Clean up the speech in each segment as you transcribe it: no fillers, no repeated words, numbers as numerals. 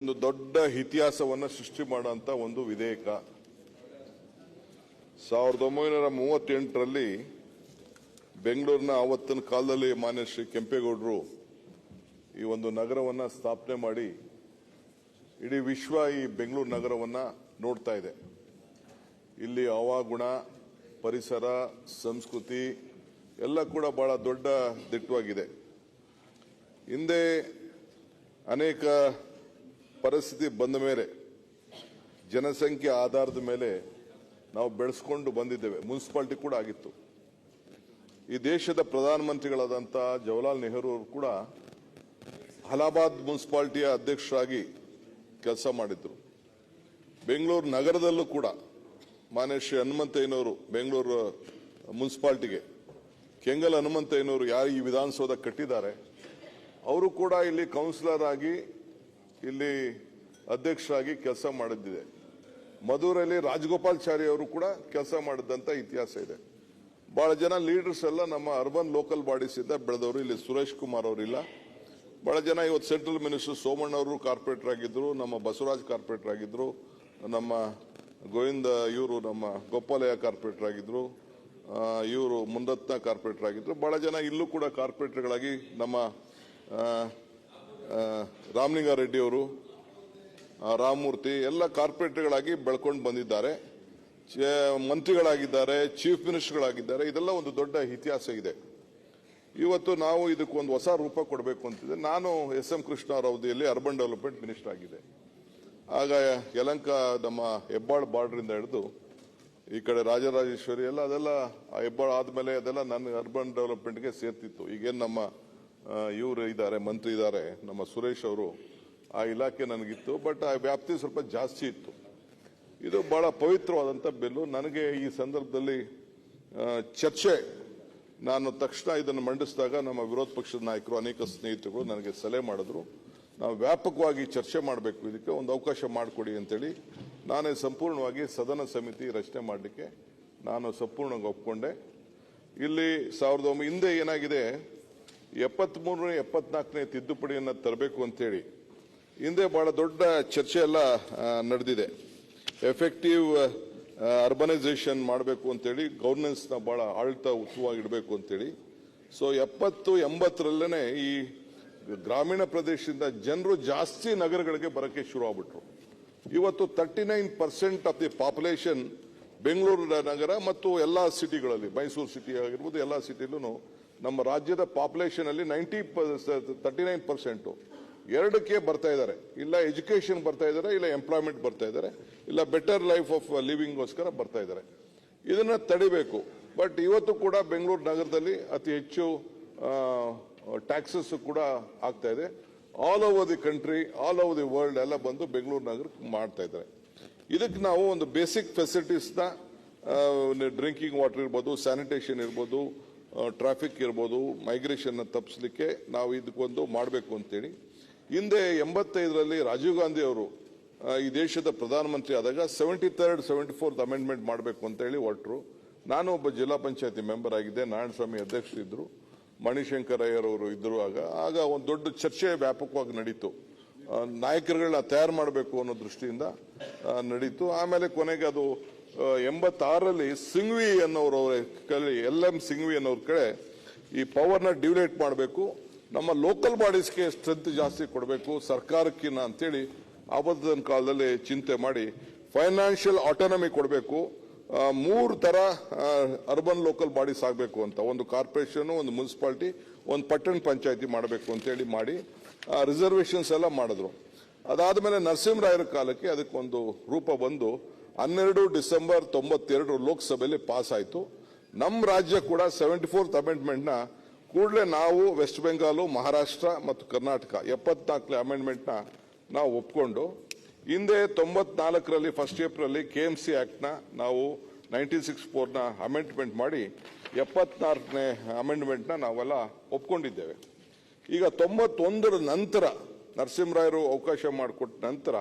ಒಂದು ದೊಡ್ಡ ಇತಿಹಾಸವನ್ನು ಸೃಷ್ಟಿ ಮಾಡುವಂತ ಒಂದು ವಿಧೇಯಕ 1938ರಲ್ಲಿ ಬೆಂಗಳೂರಿನ ಆವತ್ತಿನ ಕಾಲದಲ್ಲಿ ಮಾನ್ಯ ಶ್ರೀ ಕೆಂಪೇಗೌಡರು ಈ ಒಂದು ನಗರವನ್ನು ಸ್ಥಾಪನೆ ಮಾಡಿ ಇಡೀ ವಿಶ್ವ ಈ ಬೆಂಗಳೂರು ನಗರವನ್ನು ನೋಡ್ತಾ ಇದೆ. ಇಲ್ಲಿ ಹವಾಗುಣ, ಪರಿಸರ, ಸಂಸ್ಕೃತಿ ಎಲ್ಲ ಕೂಡ ಬಹಳ ದೊಡ್ಡ ದಿಟ್ಟವಾಗಿದೆ. ಹಿಂದೆ ಅನೇಕ ಪರಿಸ್ಥಿತಿ ಬಂದ ಮೇಲೆ ಜನಸಂಖ್ಯೆ ಆಧಾರದ ಮೇಲೆ ನಾವು ಬೆಳೆಸ್ಕೊಂಡು ಬಂದಿದ್ದೇವೆ. ಮುನ್ಸಿಪಾಲಿಟಿ ಕೂಡ ಆಗಿತ್ತು. ಈ ದೇಶದ ಪ್ರಧಾನಮಂತ್ರಿಗಳಾದಂಥ ಜವಾಹರ್ಲಾಲ್ ನೆಹರು ಅವರು ಕೂಡ ಅಲಹಾಬಾದ್ ಮುನ್ಸಿಪಾಲಿಟಿಯ ಅಧ್ಯಕ್ಷರಾಗಿ ಕೆಲಸ ಮಾಡಿದ್ರು. ಬೆಂಗಳೂರು ನಗರದಲ್ಲೂ ಕೂಡ ಮಾನ್ಯ ಶ್ರೀ ಹನುಮಂತಯ್ಯನವರು ಬೆಂಗಳೂರು ಮುನ್ಸಿಪಾಲಿಟಿಗೆ ಕೆಂಗಲ್ ಹನುಮಂತಯ್ಯನವರು ಯಾರು ಈ ವಿಧಾನಸೌಧ ಕಟ್ಟಿದ್ದಾರೆ ಅವರು ಕೂಡ ಇಲ್ಲಿ ಕೌನ್ಸಿಲರ್ ಆಗಿ ಇಲ್ಲಿ ಅಧ್ಯಕ್ಷರಾಗಿ ಕೆಲಸ ಮಾಡಿದ್ದಿದೆ. ಮಧುರಲ್ಲಿ ರಾಜಗೋಪಾಲಾಚಾರಿ ಅವರು ಕೂಡ ಕೆಲಸ ಮಾಡಿದಂತ ಇತಿಹಾಸ ಇದೆ. ಬಹಳ ಜನ ಲೀಡರ್ಸ್ ಎಲ್ಲ ನಮ್ಮ ಅರ್ಬನ್ ಲೋಕಲ್ ಬಾಡೀಸ್ ಇಂದ ಬೆಳೆದವರು. ಇಲ್ಲಿ ಸುರೇಶ್ ಕುಮಾರ್ ಅವರಿಲ್ಲ. ಬಹಳ ಜನ ಇವತ್ತು ಸೆಂಟ್ರಲ್ ಮಿನಿಸ್ಟರ್ ಸೋಮಣ್ಣ ಅವರು ಕಾರ್ಪೊರೇಟರ್ ಆಗಿದ್ರು, ನಮ್ಮ ಬಸವರಾಜ್ ಕಾರ್ಪೊರೇಟರ್ ಆಗಿದ್ರು, ನಮ್ಮ ಗೋವಿಂದ ಇವರು ನಮ್ಮ ಗೋಪಾಲಯ್ಯ ಕಾರ್ಪೊರೇಟರ್ ಆಗಿದ್ರು, ಇವರು ಮುಂದತ್ನ ಕಾರ್ಪೊರೇಟರ್ ಆಗಿದ್ರು. ಬಹಳ ಜನ ಇಲ್ಲೂ ಕೂಡ ಕಾರ್ಪೊರೇಟರ್ಗಳಾಗಿ ನಮ್ಮ ರಾಮಲಿಂಗಾರೆಡ್ಡಿ ಅವರು, ರಾಮಮೂರ್ತಿ ಎಲ್ಲ ಕಾರ್ಪೊರೇಟರ್ಗಳಾಗಿ ಬೆಳ್ಕೊಂಡು ಬಂದಿದ್ದಾರೆ. ಮಂತ್ರಿಗಳಾಗಿದ್ದಾರೆ, ಚೀಫ್ ಮಿನಿಸ್ಟರ್ಗಳಾಗಿದ್ದಾರೆ. ಇದೆಲ್ಲ ಒಂದು ದೊಡ್ಡ ಇತಿಹಾಸ ಇದೆ. ಇವತ್ತು ನಾವು ಇದಕ್ಕೊಂದು ಹೊಸ ರೂಪ ಕೊಡಬೇಕು ಅಂತಿದೆ. ನಾನು ಎಸ್.ಎಂ. ಕೃಷ್ಣ ಅವರ ಅವಧಿಯಲ್ಲಿ ಅರ್ಬನ್ ಡೆವಲಪ್ಮೆಂಟ್ ಮಿನಿಸ್ಟರ್ ಆಗಿದೆ. ಆಗ ಯಲಹಂಕ ನಮ್ಮ ಹೆಬ್ಬಾಳ್ ಬಾರ್ಡರಿಂದ ಹಿಡಿದು ಈ ಕಡೆ ರಾಜರಾಜೇಶ್ವರಿ ಎಲ್ಲ ಅದೆಲ್ಲ ಹೆಬ್ಬಾಳ್ ಆದ್ಮೇಲೆ ಅದೆಲ್ಲ ನನ್ನ ಅರ್ಬನ್ ಡೆವಲಪ್ಮೆಂಟ್ಗೆ ಸೇರ್ತಿತ್ತು. ಈಗೇನು ನಮ್ಮ ಇವರು ಇದ್ದಾರೆ, ಮಂತ್ರಿ ಇದ್ದಾರೆ ನಮ್ಮ ಸುರೇಶ್ ಅವರು, ಆ ಇಲಾಖೆ ನನಗಿತ್ತು. ಬಟ್ ಆ ವ್ಯಾಪ್ತಿ ಸ್ವಲ್ಪ ಜಾಸ್ತಿ ಇತ್ತು. ಇದು ಬಹಳ ಪವಿತ್ರವಾದಂಥ ಬಿಲ್ಲು. ನನಗೆ ಈ ಸಂದರ್ಭದಲ್ಲಿ ಚರ್ಚೆ, ನಾನು ತಕ್ಷಣ ಇದನ್ನು ಮಂಡಿಸಿದಾಗ ನಮ್ಮ ವಿರೋಧ ಪಕ್ಷದ ನಾಯಕರು ಅನೇಕ ಸ್ನೇಹಿತರು ನನಗೆ ಸಲಹೆ ಮಾಡಿದ್ರು, ನಾವು ವ್ಯಾಪಕವಾಗಿ ಚರ್ಚೆ ಮಾಡಬೇಕು, ಇದಕ್ಕೆ ಒಂದು ಅವಕಾಶ ಮಾಡಿಕೊಡಿ ಅಂತೇಳಿ ನಾನೇ ಸಂಪೂರ್ಣವಾಗಿ ಸದನ ಸಮಿತಿ ರಚನೆ ಮಾಡಲಿಕ್ಕೆ ನಾನು ಸಂಪೂರ್ಣವಾಗಿ ಒಪ್ಕೊಂಡೆ. ಇಲ್ಲಿ ಹಿಂದೆ ಏನಾಗಿದೆ, 73ನೇ 74ನೇ ತಿದ್ದುಪಡಿಯನ್ನು ತರಬೇಕು ಅಂತೇಳಿ ಹಿಂದೆ ಬಹಳ ದೊಡ್ಡ ಚರ್ಚೆ ಎಲ್ಲ ನಡೆದಿದೆ. ಎಫೆಕ್ಟಿವ್ ಅರ್ಬನೈಸೇಷನ್ ಮಾಡಬೇಕು ಅಂತೇಳಿ, ಗವರ್ನೆನ್ಸ್ನ ಬಹಳ ಆಡಳಿತ ಉತ್ತಮವಾಗಿ ಇಡಬೇಕು ಅಂತೇಳಿ. ಸೊ 70, 80ರಲ್ಲೇ ಈ ಗ್ರಾಮೀಣ ಪ್ರದೇಶದಿಂದ ಜನರು ಜಾಸ್ತಿ ನಗರಗಳಿಗೆ ಬರೋಕ್ಕೆ ಶುರು ಆಗ್ಬಿಟ್ರು. ಇವತ್ತು 39% ಆಫ್ ದಿ ಪಾಪ್ಯುಲೇಷನ್ ಬೆಂಗಳೂರು ನಗರ ಮತ್ತು ಎಲ್ಲಾ ಸಿಟಿಗಳಲ್ಲಿ, ಮೈಸೂರು ಸಿಟಿ ಆಗಿರ್ಬೋದು, ಎಲ್ಲಾ ಸಿಟಿಲೂ ನಮ್ಮ ರಾಜ್ಯದ ಪಾಪ್ಯುಲೇಷನ್ ಅಲ್ಲಿ 39% ಎರಡಕ್ಕೆ ಬರ್ತಾ ಇದ್ದಾರೆ. ಇಲ್ಲ ಎಜುಕೇಶನ್ ಬರ್ತಾ ಇದ್ದಾರೆ, ಇಲ್ಲ ಎಂಪ್ಲಾಯ್ಮೆಂಟ್ ಬರ್ತಾ ಇದ್ದಾರೆ, ಇಲ್ಲ ಬೆಟರ್ ಲೈಫ್ ಆಫ್ ಲಿವಿಂಗ್ಗೋಸ್ಕರ ಬರ್ತಾ ಇದ್ದಾರೆ. ಇದನ್ನ ತಡಿಬೇಕು. ಬಟ್ ಇವತ್ತು ಕೂಡ ಬೆಂಗಳೂರು ನಗರದಲ್ಲಿ ಅತಿ ಹೆಚ್ಚು ಟ್ಯಾಕ್ಸಸ್ ಕೂಡ ಆಗ್ತಾ ಇದೆ. All over the country, all over the world ಎಲ್ಲ ಬಂದು ಬೆಂಗಳೂರು ನಗರಕ್ಕೆ ಮಾಡ್ತಾ ಇದ್ದಾರೆ. ಇದಕ್ಕೆ ನಾವು ಒಂದು ಬೇಸಿಕ್ ಫೆಸಿಲಿಟೀಸ್ನ, ಡ್ರಿಂಕಿಂಗ್ ವಾಟರ್ ಇರ್ಬೋದು, ಸ್ಯಾನಿಟೇಷನ್ ಇರ್ಬೋದು, ಟ್ರಾಫಿಕ್ ಇರ್ಬೋದು, ಮೈಗ್ರೇಷನ್ ತಪ್ಪಿಸಲಿಕ್ಕೆ ನಾವು ಇದಕ್ಕೊಂದು ಮಾಡಬೇಕು ಅಂತೇಳಿ ಹಿಂದೆ 85ರಲ್ಲಿ ರಾಜೀವ್ ಗಾಂಧಿ ಅವರು ಈ ದೇಶದ ಪ್ರಧಾನಮಂತ್ರಿ ಆದಾಗ 73rd 74th ಅಮೆಂಡ್ಮೆಂಟ್ ಮಾಡಬೇಕು ಅಂತೇಳಿ ಹೊರಟರು. ನಾನು ಒಬ್ಬ ಜಿಲ್ಲಾ ಪಂಚಾಯತಿ ಮೆಂಬರ್ ಆಗಿದ್ದೆ, ನಾರಾಯಣಸ್ವಾಮಿ ಅಧ್ಯಕ್ಷರಿದ್ರು, ಮಣಿಶಂಕರ್ ಅಯ್ಯರ್ ಇದ್ರು. ಆಗ ಒಂದು ದೊಡ್ಡ ಚರ್ಚೆ ವ್ಯಾಪಕವಾಗಿ ನಡೀತು. ನಾಯಕರುಗಳನ್ನ ತಯಾರು ಮಾಡಬೇಕು ಅನ್ನೋ ದೃಷ್ಟಿಯಿಂದ ನಡೀತು. ಆಮೇಲೆ ಕೊನೆಗೆ ಅದು 86ರಲ್ಲಿ ಸಿಂಘ್ವಿ ಅನ್ನೋರು LM ಸಿಂಘ್ವಿ ಅನ್ನೋರ ಕಡೆ ಈ ಪವರ್ನ ಡಿವೈಡ್ ಮಾಡಬೇಕು, ನಮ್ಮ ಲೋಕಲ್ ಬಾಡೀಸ್ಗೆ ಸ್ಟ್ರೆಂತ್ ಜಾಸ್ತಿ ಕೊಡಬೇಕು ಸರ್ಕಾರಕ್ಕಿನ್ನ ಅಂತೇಳಿ ಆವತ್ತಿನ ಕಾಲದಲ್ಲಿ ಚಿಂತೆ ಮಾಡಿ ಫೈನಾನ್ಷಿಯಲ್ ಆಟೋನಮಿ ಕೊಡಬೇಕು. 3 ತರ ಅರ್ಬನ್ ಲೋಕಲ್ ಬಾಡೀಸ್ ಆಗಬೇಕು ಅಂತ, ಒಂದು ಕಾರ್ಪೊರೇಷನ್, ಒಂದು ಮುನ್ಸಿಪಾಲಿಟಿ, ಒಂದು ಪಟ್ಟಣ ಪಂಚಾಯತಿ ಮಾಡಬೇಕು ಅಂತೇಳಿ ಮಾಡಿ ರಿಸರ್ವೇಶನ್ಸ್ ಎಲ್ಲ ಮಾಡಿದ್ರು. ಅದಾದ್ಮೇಲೆ ನರಸಿಂಹರಾಯರ ಕಾಲಕ್ಕೆ ಅದಕ್ಕೊಂದು ರೂಪ ಬಂದು 12 ಡಿಸೆಂಬರ್ 92 ಲೋಕಸಭೆಯಲ್ಲಿ ಪಾಸ್ ಆಯಿತು. ನಮ್ಮ ರಾಜ್ಯ ಕೂಡ 74th ಅಮೆಂಡ್ಮೆಂಟ್ನ ಕೂಡಲೇ ನಾವು ವೆಸ್ಟ್ ಬೆಂಗಾಲ್, ಮಹಾರಾಷ್ಟ್ರ ಮತ್ತು ಕರ್ನಾಟಕ 74ನೇ ಅಮೆಂಡ್ಮೆಂಟ್ನ ನಾವು ಒಪ್ಕೊಂಡು, ಹಿಂದೆ 94ರಲ್ಲಿ 1 ಏಪ್ರಿಲ್ KMC ಆಕ್ಟ್ನ ನಾವು 1964ನ ಅಮೆಂಡ್ಮೆಂಟ್ ಮಾಡಿ 74ನೇ ಅಮೆಂಡ್ಮೆಂಟ್ನ ನಾವೆಲ್ಲ ಒಪ್ಕೊಂಡಿದ್ದೇವೆ. ಈಗ 91ರ ನಂತರ ನರಸಿಂಹರಾಯರು ಅವಕಾಶ ಮಾಡಿಕೊಟ್ಟ ನಂತರ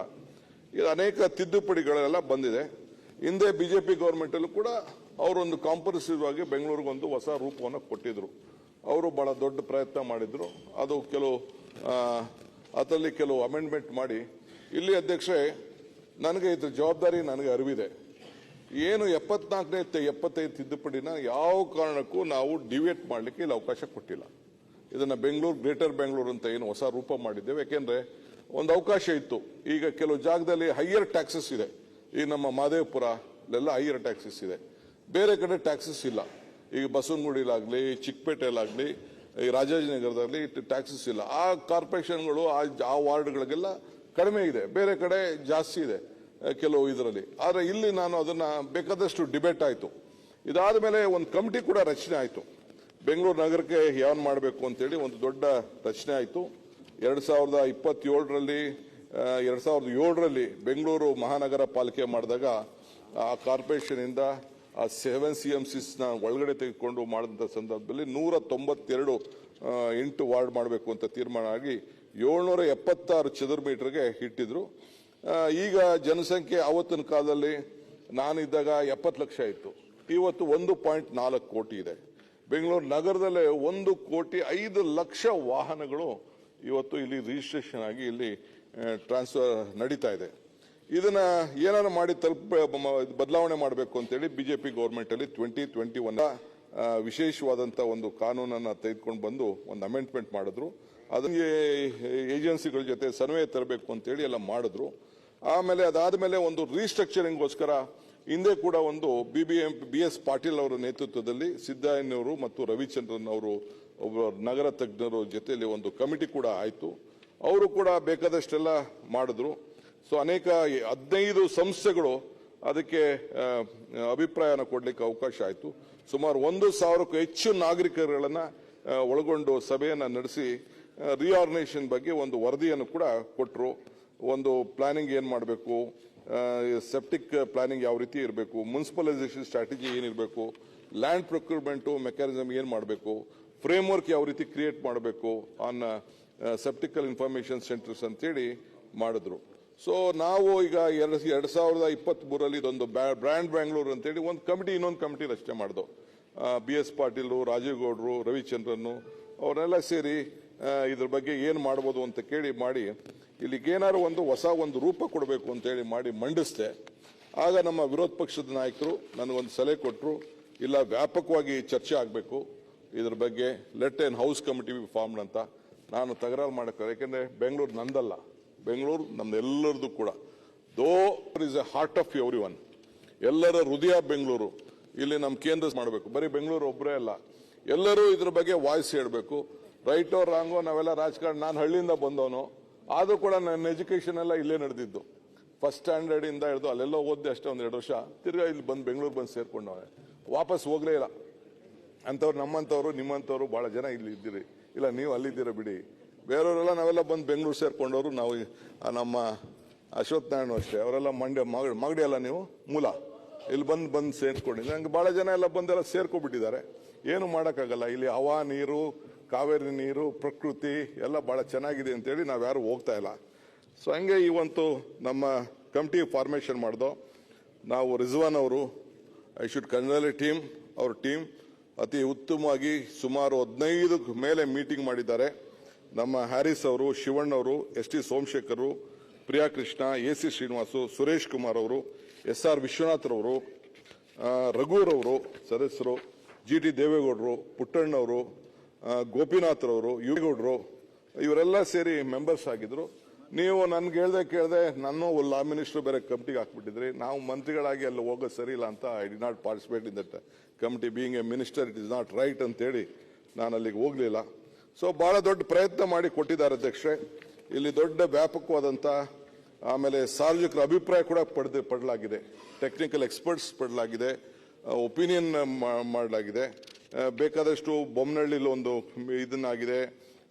ಇದು ಅನೇಕ ತಿದ್ದುಪಡಿಗಳೆಲ್ಲ ಬಂದಿದೆ. ಹಿಂದೆ ಬಿಜೆಪಿ ಗವರ್ಮೆಂಟ್ ಅಲ್ಲೂ ಕೂಡ ಅವರೊಂದು ಕಾಂಪ್ರಹೆನ್ಸಿವ್ ಆಗಿ ಬೆಂಗಳೂರಿಗೊಂದು ಹೊಸ ರೂಪವನ್ನು ಕೊಟ್ಟಿದ್ರು. ಅವರು ಬಹಳ ದೊಡ್ಡ ಪ್ರಯತ್ನ ಮಾಡಿದ್ರು. ಅದು ಅದರಲ್ಲಿ ಕೆಲವು ಅಮೆಂಡ್ಮೆಂಟ್ ಮಾಡಿ ಇಲ್ಲಿ ಅಧ್ಯಕ್ಷರೇ, ನನಗೆ ಇದ್ರ ಜವಾಬ್ದಾರಿ ನನಗೆ ಅರಿವಿದೆ. ಏನು 74ನೇ 75 ತಿದ್ದುಪಡಿನ ಯಾವ ಕಾರಣಕ್ಕೂ ನಾವು ಡಿವೇಟ್ ಮಾಡಲಿಕ್ಕೆ ಇಲ್ಲಿ ಅವಕಾಶ ಕೊಟ್ಟಿಲ್ಲ. ಇದನ್ನ ಬೆಂಗಳೂರು ಗ್ರೇಟರ್ ಬೆಂಗಳೂರು ಅಂತ ಏನು ಹೊಸ ರೂಪ ಮಾಡಿದ್ದೇವೆ. ಯಾಕೆಂದ್ರೆ ಒಂದು ಅವಕಾಶ ಇತ್ತು. ಈಗ ಕೆಲವು ಜಾಗದಲ್ಲಿ ಹೈಯರ್ ಟ್ಯಾಕ್ಸಸ್ ಇದೆ. ಈಗ ನಮ್ಮ ಮಹದೇವಪುರ ಎಲ್ಲ ಹೈಯರ್ ಟ್ಯಾಕ್ಸಸ್ ಇದೆ, ಬೇರೆ ಕಡೆ ಟ್ಯಾಕ್ಸಸ್ ಇಲ್ಲ. ಈಗ ಬಸವನಗುಡಿಲಾಗ್ಲಿ, ಚಿಕ್ಕಪೇಟೆಲಾಗ್ಲಿ, ಈ ರಾಜಾಜಿನಗರದಲ್ಲಿ ಟ್ಯಾಕ್ಸಸ್ ಇಲ್ಲ. ಆ ಕಾರ್ಪೊರೇಷನ್ಗಳು ಆ ವಾರ್ಡ್ಗಳಿಗೆಲ್ಲ ಕಡಿಮೆ ಇದೆ, ಬೇರೆ ಕಡೆ ಜಾಸ್ತಿ ಇದೆ ಕೆಲವು ಇದರಲ್ಲಿ. ಆದರೆ ಇಲ್ಲಿ ನಾನು ಅದನ್ನ ಬೇಕಾದಷ್ಟು ಡಿಬೇಟ್ ಆಯಿತು. ಇದಾದ ಮೇಲೆ ಒಂದು ಕಮಿಟಿ ಕೂಡ ರಚನೆ ಆಯಿತು. ಬೆಂಗಳೂರು ನಗರಕ್ಕೆ ಯಾವನ್ ಮಾಡಬೇಕು ಅಂತೇಳಿ ಒಂದು ದೊಡ್ಡ ರಚನೆ ಆಯಿತು. 2027ರಲ್ಲಿ 2007ರಲ್ಲಿ ಬೆಂಗಳೂರು ಮಹಾನಗರ ಪಾಲಿಕೆ ಮಾಡಿದಾಗ ಆ ಕಾರ್ಪೊರೇಷನ್ ಇಂದ ಆ 7 CMCs ನ ಒಳಗಡೆ ತೆಗೆದುಕೊಂಡು ಮಾಡಿದಂಥ ಸಂದರ್ಭದಲ್ಲಿ 192 8 ವಾರ್ಡ್ ಮಾಡಬೇಕು ಅಂತ ತೀರ್ಮಾನ ಆಗಿ 776 ಚದುರ್ ಮೀಟರ್ಗೆ ಇಟ್ಟಿದ್ರು. ಈಗ ಜನಸಂಖ್ಯೆ ಆವತ್ತಿನ ಕಾಲದಲ್ಲಿ ನಾನಿದ್ದಾಗ 70 ಲಕ್ಷ ಇತ್ತು, ಇವತ್ತು 1.4 ಕೋಟಿ ಇದೆ. ಬೆಂಗಳೂರು ನಗರದಲ್ಲೇ 1,05,00,000 ವಾಹನಗಳು ಇವತ್ತು ಇಲ್ಲಿ ರಿಜಿಸ್ಟ್ರೇಷನ್ ಆಗಿ ಇಲ್ಲಿ ಟ್ರಾನ್ಸ್ಫರ್ ನಡೀತಾ ಇದೆ. ಇದನ್ನ ಏನಾದ್ರು ಮಾಡಿ ಬದಲಾವಣೆ ಮಾಡಬೇಕು ಅಂತೇಳಿ ಬಿಜೆಪಿ ಗೌರ್ಮೆಂಟ್ ಅಲ್ಲಿ 2021 ವಿಶೇಷವಾದಂತ ಒಂದು ಕಾನೂನನ್ನ ತೆಗೆದುಕೊಂಡು ಬಂದು ಒಂದು ಅಮೆಂಡ್ಮೆಂಟ್ ಮಾಡಿದ್ರು. ಅದಕ್ಕೆ ಏಜೆನ್ಸಿಗಳ ಜೊತೆ ಸರ್ವೆ ತರಬೇಕು ಅಂತೇಳಿ ಎಲ್ಲ ಮಾಡಿದ್ರು. ಆಮೇಲೆ ಅದಾದ್ಮೇಲೆ ಒಂದು ರೀಸ್ಟ್ರಕ್ಚರಿಂಗ್ಗೋಸ್ಕರ ಹಿಂದೆ ಕೂಡ ಒಂದು BS ಪಾಟೀಲ್ ಅವರ ನೇತೃತ್ವದಲ್ಲಿ ಸಿದ್ದಯ್ಯನವರು ಮತ್ತು ರವಿಚಂದ್ರನ್ ಅವರು ಒಬ್ಬ ನಗರ ತಜ್ಞರ ಜೊತೆಯಲ್ಲಿ ಒಂದು ಕಮಿಟಿ ಕೂಡ ಆಯಿತು. ಅವರು ಕೂಡ ಬೇಕಾದಷ್ಟೆಲ್ಲ ಮಾಡಿದ್ರು. ಸೊ ಅನೇಕ 15 ಸಂಸ್ಥೆಗಳು ಅದಕ್ಕೆ ಅಭಿಪ್ರಾಯನ ಕೊಡ್ಲಿಕ್ಕೆ ಅವಕಾಶ ಆಯಿತು. ಸುಮಾರು 1,000ಕ್ಕೂ ಹೆಚ್ಚು ನಾಗರಿಕರುಗಳನ್ನ ಒಳಗೊಂಡು ಸಭೆಯನ್ನ ನಡೆಸಿ ರಿಆರ್ಗನೈಸೇಷನ್ ಬಗ್ಗೆ ಒಂದು ವರದಿಯನ್ನು ಕೂಡ ಕೊಟ್ಟರು. ಒಂದು ಪ್ಲಾನಿಂಗ್ ಏನ್ ಮಾಡಬೇಕು, ಸೆಪ್ಟಿಕ್ ಪ್ಲಾನಿಂಗ್ ಯಾವ ರೀತಿ ಇರಬೇಕು, ಮುನ್ಸಿಪಲೈಸೇಷನ್ ಸ್ಟ್ರಾಟಜಿ ಏನಿರಬೇಕು, ಲ್ಯಾಂಡ್ ಪ್ರೊಕ್ಯೂರ್ಮೆಂಟ್ ಮೆಕ್ಯಾನಿಸಮ್ ಏನ್ ಮಾಡಬೇಕು, ಫ್ರೇಮ್ವರ್ಕ್ ಯಾವ ರೀತಿ ಕ್ರಿಯೇಟ್ ಮಾಡಬೇಕು ಆನ್ ಸೆಪ್ಟಿಕಲ್ ಇನ್ಫಾರ್ಮೇಶನ್ ಸೆಂಟರ್ಸ್ ಅಂತೇಳಿ ಮಾಡಿದ್ರು. ಸೊ ನಾವು ಈಗ 2023ರಲ್ಲಿ ಇದೊಂದು ಬ್ರ್ಯಾಂಡ್ ಬ್ಯಾಂಗ್ಳೂರ್ ಅಂತೇಳಿ ಒಂದು ಕಮಿಟಿ, ಇನ್ನೊಂದು ಕಮಿಟಿ ರಚನೆ ಮಾಡಿದ್ವು. BS ಪಾಟೀಲ್, ರಾಜೀವ್ ಗೌಡ್ರು, ರವಿಚಂದ್ರನ್ ಅವರೆಲ್ಲ ಸೇರಿ ಇದ್ರ ಬಗ್ಗೆ ಏನ್ ಮಾಡ್ಬೋದು ಅಂತ ಕೇಳಿ ಮಾಡಿ ಇಲ್ಲಿಗೇನಾದ್ರು ಒಂದು ರೂಪ ಕೊಡಬೇಕು ಅಂತ ಹೇಳಿ ಮಾಡಿ ಮಂಡಿಸ್ದೆ. ಆಗ ನಮ್ಮ ವಿರೋಧ ಪಕ್ಷದ ನಾಯಕರು ನನಗೊಂದು ಸಲಹೆ ಕೊಟ್ಟರು, ಇಲ್ಲ ವ್ಯಾಪಕವಾಗಿ ಚರ್ಚೆ ಆಗಬೇಕು ಇದ್ರ ಬಗ್ಗೆ, let N house committee be formed ಅಂತ. ನಾನು ತಕರಾರು ಮಾಡಕ್ಕೆ, ಯಾಕೆಂದ್ರೆ ಬೆಂಗಳೂರು ನಂದಲ್ಲ, ಬೆಂಗಳೂರು ನಮ್ದೆಲ್ಲರದು ಕೂಡ. ದೋ is A heart of every one, ಎಲ್ಲರ ಹೃದಯ ಬೆಂಗಳೂರು. ಇಲ್ಲಿ ನಮ್ಮ ಕೇಂದ್ರ ಮಾಡಬೇಕು, ಬರೀ ಬೆಂಗಳೂರು ಒಬ್ಬರೇ ಅಲ್ಲ, ಎಲ್ಲರೂ ಇದ್ರ ಬಗ್ಗೆ ವಾಯ್ಸ್ ಹೇಳಬೇಕು. ರೈಟೋ ರಾಂಗೋ ನಾವೆಲ್ಲ ರಾಜಕಾರಣ, ನಾನು ಹಳ್ಳಿಯಿಂದ ಬಂದವನು, ಆದ್ರೂ ಕೂಡ ನನ್ನ ಎಜುಕೇಶನ್ ಎಲ್ಲ ಇಲ್ಲೇ ನಡೆದಿದ್ದು. ಫಸ್ಟ್ ಸ್ಟ್ಯಾಂಡರ್ಡ್ ಇಂದ ಹಿಡಿದು ಅಲ್ಲೆಲ್ಲ ಓದ್ದೆ ಅಷ್ಟೇ, 1-2 ವರ್ಷ. ತಿರ್ಗಾ ಇಲ್ಲಿ ಬಂದು ಬೆಂಗಳೂರು ಬಂದು ಸೇರ್ಕೊಂಡವೆ, ವಾಪಸ್ ಹೋಗ್ಲೇ ಇಲ್ಲ. ಅಂತವ್ರು ನಮ್ಮಂತವ್ರು ನಿಮ್ಮಂತವ್ರು ಬಹಳ ಜನ ಇಲ್ಲಿ ಇದ್ದೀರಿ. ಇಲ್ಲ ನೀವು ಅಲ್ಲಿದ್ದೀರ ಬಿಡಿ, ಬೇರೆಯವರೆಲ್ಲ ನಾವೆಲ್ಲ ಬಂದು ಬೆಂಗಳೂರು ಸೇರ್ಕೊಂಡವರು. ನಾವು ನಮ್ಮ ಅಶ್ವಥ್ ನಾರಾಯಣ ಅಷ್ಟೇ, ಅವರೆಲ್ಲ ಮಾಗಡಿ ಅಲ್ಲ ನೀವು ಮೂಲ, ಇಲ್ಲಿ ಬಂದು ಸೇರ್ಕೊಂಡಿದ್ದೆ. ಹಂಗೆ ಬಹಳ ಜನ ಎಲ್ಲ ಬಂದೆಲ್ಲ ಸೇರ್ಕೊಬಿಟ್ಟಿದ್ದಾರೆ. ಏನು ಮಾಡೋಕ್ಕಾಗಲ್ಲ, ಇಲ್ಲಿ ಹವಾ ನೀರು, ಕಾವೇರಿ ನೀರು, ಪ್ರಕೃತಿ ಎಲ್ಲ ಬಹಳ ಚೆನ್ನಾಗಿದೆ ಅಂತೇಳಿ ನಾವ್ಯಾರು ಹೋಗ್ತಾ ಇಲ್ಲ. ಸೊ ಹಂಗೆ ಇವಂತೂ ನಮ್ಮ ಕಮಿಟಿ ಫಾರ್ಮೇಷನ್ ಮಾಡ್ದೋ ನಾವು. ರಿಜ್ವಾನ್ ಅವರು, ಐ ಶುಡ್ ಕಂಗ್ರಾಚುಲೇಟ್ ಟೀಮ್, ಅವ್ರ ಟೀಮ್ ಅತಿ ಉತ್ತಮವಾಗಿ ಸುಮಾರು 15 ಮೇಲೆ ಮೀಟಿಂಗ್ ಮಾಡಿದ್ದಾರೆ. ನಮ್ಮ ಹ್ಯಾರಿಸ್ ಅವರು, ಶಿವಣ್ಣ ಅವರು, ST ಸೋಮಶೇಖರ್, ಪ್ರಿಯಾ ಕೃಷ್ಣ, AC ಶ್ರೀನಿವಾಸು, ಸುರೇಶ್ ಕುಮಾರ್ ಅವರು, SR ವಿಶ್ವನಾಥ್ ರವರು, ರಘುರವರು ಸದಸ್ಯರು, GT ದೇವೇಗೌಡರು, ಪುಟ್ಟಣ್ಣವರು, ಗೋಪಿನಾಥ್ ರವರು, ಯುಗೌಡರು, ಇವರೆಲ್ಲ ಸೇರಿ ಮೆಂಬರ್ಸ್ ಆಗಿದ್ರು. ನೀವು ನನ್ಗೆ ಕೇಳ್ದೆ ನಾನು ಲಾ ಮಿನಿಸ್ಟರ್ ಬೇರೆ ಕಮಿಟಿಗೆ ಹಾಕ್ಬಿಟ್ಟಿದ್ರಿ. ನಾವು ಮಂತ್ರಿಗಳಾಗಿ ಅಲ್ಲಿ ಹೋಗೋದು ಸರಿ ಇಲ್ಲ ಅಂತ I did not participate in that committee. Being A minister it is not right ಅಂತೇಳಿ ನಾನು ಅಲ್ಲಿಗೆ ಹೋಗ್ಲಿಲ್ಲ. ಸೊ ಬಹಳ ದೊಡ್ಡ ಪ್ರಯತ್ನ ಮಾಡಿ ಕೊಟ್ಟಿದ್ದಾರೆ ಅಧ್ಯಕ್ಷರೇ. ಇಲ್ಲಿ ದೊಡ್ಡ ವ್ಯಾಪಕವಾದಂತ, ಆಮೇಲೆ ಸಾರ್ವಜನಿಕರ ಅಭಿಪ್ರಾಯ ಕೂಡ ಪಡಲಾಗಿದೆ, ಟೆಕ್ನಿಕಲ್ ಎಕ್ಸ್ಪರ್ಟ್ಸ್ ಪಡಲಾಗಿದೆ, ಒಪಿನಿಯನ್ ಮಾಡಲಾಗಿದೆ. ಬೇಕಾದಷ್ಟು ಬೊಮ್ಮನಹಳ್ಳಿಲಿ ಒಂದು ಇದನ್ನಾಗಿದೆ,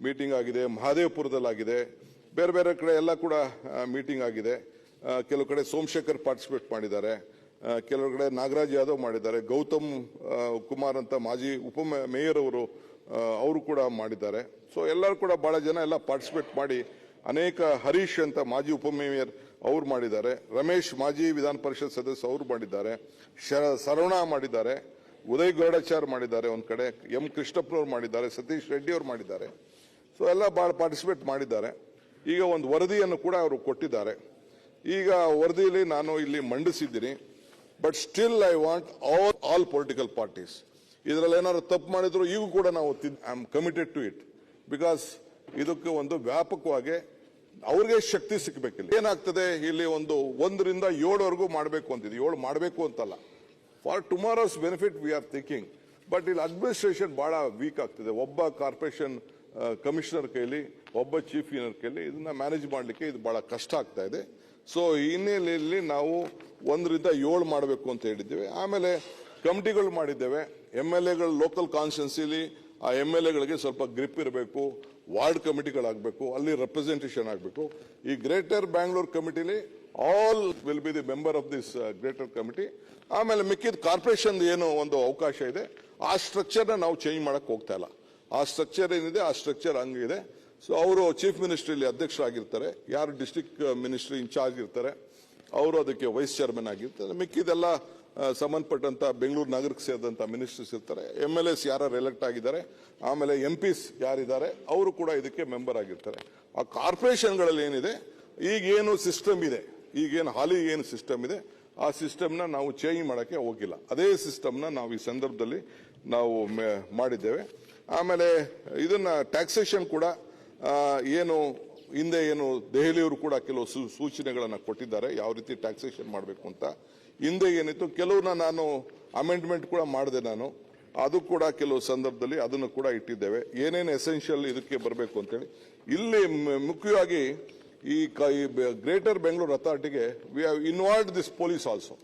ಮೀಟಿಂಗ್ ಆಗಿದೆ, ಮಹದೇವಪುರದಲ್ಲಾಗಿದೆ, ಬೇರೆ ಬೇರೆ ಕಡೆ ಎಲ್ಲ ಕೂಡ ಮೀಟಿಂಗ್ ಆಗಿದೆ. ಕೆಲವು ಕಡೆ ಸೋಮಶೇಖರ್ ಪಾರ್ಟಿಸಿಪೇಟ್ ಮಾಡಿದ್ದಾರೆ, ಕೆಲವು ಕಡೆ ನಾಗರಾಜ್ ಯಾದವ್ ಮಾಡಿದ್ದಾರೆ, ಗೌತಮ್ ಕುಮಾರ್ ಅಂತ ಮಾಜಿ ಮೇಯರ್ ಅವರು ಕೂಡ ಮಾಡಿದ್ದಾರೆ. ಸೊ ಎಲ್ಲರೂ ಕೂಡ ಬಹಳ ಜನ ಎಲ್ಲ ಪಾರ್ಟಿಸಿಪೇಟ್ ಮಾಡಿ, ಅನೇಕ ಹರೀಶ್ ಅಂತ ಮಾಜಿ ಉಪಮೇಯರ್ ಅವ್ರು ಮಾಡಿದ್ದಾರೆ, ರಮೇಶ್ ಮಾಜಿ ವಿಧಾನ ಪರಿಷತ್ ಸದಸ್ಯ ಅವರು ಮಾಡಿದ್ದಾರೆ, ಸರವಣ ಮಾಡಿದ್ದಾರೆ, ಉದಯ್ ಗೌಡಾಚಾರ್ ಮಾಡಿದ್ದಾರೆ, ಒಂದ್ ಕಡೆ M ಕೃಷ್ಣಪ್ಪನವ್ರು ಮಾಡಿದ್ದಾರೆ, ಸತೀಶ್ ರೆಡ್ಡಿ ಅವರು ಮಾಡಿದ್ದಾರೆ. ಸೊ ಎಲ್ಲ ಬಹಳ ಪಾರ್ಟಿಸಿಪೇಟ್ ಮಾಡಿದ್ದಾರೆ. ಈಗ ಒಂದು ವರದಿಯನ್ನು ಕೂಡ ಅವರು ಕೊಟ್ಟಿದ್ದಾರೆ. ಈಗ ವರದಿಯಲ್ಲಿ ನಾನು ಇಲ್ಲಿ ಮಂಡಿಸಿದ್ದೀನಿ. But still I want all political parties ಇದರಲ್ಲಿ ಏನಾದ್ರು ತಪ್ಪು ಮಾಡಿದ್ರು ಈಗ ಕೂಡ ನಾವು I am committed to it. Because ಇದಕ್ಕೆ ಒಂದು ವ್ಯಾಪಕವಾಗಿ ಅವ್ರಿಗೆ ಶಕ್ತಿ ಸಿಕ್ಕಬೇಕಿಲ್ಲ. ಏನಾಗ್ತದೆ ಇಲ್ಲಿ 1ರಿಂದ 7ವರೆಗೂ ಮಾಡಬೇಕು ಅಂತಿದೆ. 7 ಮಾಡಬೇಕು ಅಂತಲ್ಲ, for tomorrow's benefit we are thinking. But ಇಲ್ಲಿ ಅಡ್ಮಿನಿಸ್ಟ್ರೇಷನ್ ಬಹಳ ವೀಕ್ ಆಗ್ತದೆ. ಒಬ್ಬ ಕಾರ್ಪೊರೇಷನ್ ಕಮಿಷನರ್ ಕೈಲಿ, ಒಬ್ಬ ಚೀಫ್ ಇಂಜಿನಿಯರ್ ಕೈಲಿ ಇದನ್ನ ಮ್ಯಾನೇಜ್ ಮಾಡಲಿಕ್ಕೆ ಇದು ಬಹಳ ಕಷ್ಟ ಆಗ್ತಾ ಇದೆ. ಸೊ ಈ ಹಿನ್ನೆಲೆಯಲ್ಲಿ ನಾವು 1ರಿಂದ 7 ಮಾಡಬೇಕು ಅಂತ ಹೇಳಿದ್ದೇವೆ. ಆಮೇಲೆ ಕಮಿಟಿಗಳು ಮಾಡಿದ್ದೇವೆ. MLAಗಳು ಲೋಕಲ್ ಕಾನ್ಸ್ಟಿಟ್ಯೂನ್ಸಿಲಿ ಆ MLAಗಳಿಗೆ ಸ್ವಲ್ಪ ಗ್ರಿಪ್ ಇರಬೇಕು. ವಾರ್ಡ್ ಕಮಿಟಿಗಳಾಗಬೇಕು, ಅಲ್ಲಿ ರೆಪ್ರೆಸೆಂಟೇಷನ್ ಆಗಬೇಕು. ಈ ಗ್ರೇಟರ್ ಬ್ಯಾಂಗ್ಳೂರ್ ಕಮಿಟಿಲಿ all will be the member of this greater committee. ಆಮೇಲೆ ಮಿಕ್ಕಿದ ಕಾರ್ಪೊರೇಷನ್ ಏನು ಒಂದು ಅವಕಾಶ ಇದೆ ಆ ಸ್ಟ್ರಕ್ಚರ್ನ ನಾವು ಚೇಂಜ್ ಮಾಡಕ್ ಹೋಗ್ತಾ ಇಲ್ಲ. ಆ ಸ್ಟ್ರಕ್ಚರ್ ಏನಿದೆ ಆ ಸ್ಟ್ರಕ್ಚರ್ ಹಂಗಿದೆ. ಸೊ ಅವರು ಚೀಫ್ ಮಿನಿಸ್ಟ್ರಿಲಿ ಅಧ್ಯಕ್ಷರಾಗಿರ್ತಾರೆ, ಯಾರು ಡಿಸ್ಟ್ರಿಕ್ಟ್ ಮಿನಿಸ್ಟ್ರಿ ಇನ್ಚಾರ್ಜ್ ಇರ್ತಾರೆ ಅವರು ಅದಕ್ಕೆ ವೈಸ್ ಚೇರ್ಮನ್ ಆಗಿರ್ತಾರೆ. ಮಿಕ್ಕಿದೆಲ್ಲ ಸಂಬಂಧಪಟ್ಟಂತ ಬೆಂಗಳೂರು ನಗರಕ್ಕೆ ಸೇರಿದಂತ ಮಿನಿಸ್ಟರ್ಸ್ ಇರ್ತಾರೆ. MLAs ಯಾರು ಎಲೆಕ್ಟ್ ಆಗಿದ್ದಾರೆ, ಆಮೇಲೆ MPs ಯಾರಿದ್ದಾರೆ ಅವರು ಕೂಡ ಇದಕ್ಕೆ ಮೆಂಬರ್ ಆಗಿರ್ತಾರೆ. ಆ ಕಾರ್ಪೊರೇಷನ್ಗಳಲ್ಲಿ ಏನಿದೆ ಈಗೇನು ಸಿಸ್ಟಮ್ ಇದೆ, ಈಗೇನು ಹಾಲಿ ಏನು ಸಿಸ್ಟಮ್ ಇದೆ ಆ ಸಿಸ್ಟಮ್ನ ನಾವು ಚೇಂಜ್ ಮಾಡಕ್ಕೆ ಹೋಗಿಲ್ಲ. ಅದೇ ಸಿಸ್ಟಮ್ನ ನಾವು ಈ ಸಂದರ್ಭದಲ್ಲಿ ನಾವು ಮಾಡಿದ್ದೇವೆ. ಆಮೇಲೆ ಇದನ್ನ ಟ್ಯಾಕ್ಸೇಷನ್ ಕೂಡ ಏನು ಹಿಂದೆ ಏನು ದೆಹಲಿಯವರು ಕೂಡ ಕೆಲವು ಸೂಚನೆಗಳನ್ನು ಕೊಟ್ಟಿದ್ದಾರೆ ಯಾವ ರೀತಿ ಟ್ಯಾಕ್ಸೇಷನ್ ಮಾಡಬೇಕು ಅಂತ. ಹಿಂದೆ ಏನಿತ್ತು ಕೆಲವನ್ನ ನಾನು ಅಮೆಂಡ್ಮೆಂಟ್ ಕೂಡ ಮಾಡಿದೆ ನಾನು. ಅದು ಕೂಡ ಕೆಲವು ಸಂದರ್ಭದಲ್ಲಿ ಅದನ್ನು ಕೂಡ ಇಟ್ಟಿದ್ದೇವೆ. ಏನೇನು ಎಸೆನ್ಷಿಯಲ್ ಇದಕ್ಕೆ ಬರಬೇಕು ಅಂತೇಳಿ. ಇಲ್ಲಿ ಮುಖ್ಯವಾಗಿ ಈ ಗ್ರೇಟರ್ ಬೆಂಗಳೂರು ಅಥಾರಿಟಿಗೆ we have involved this police also.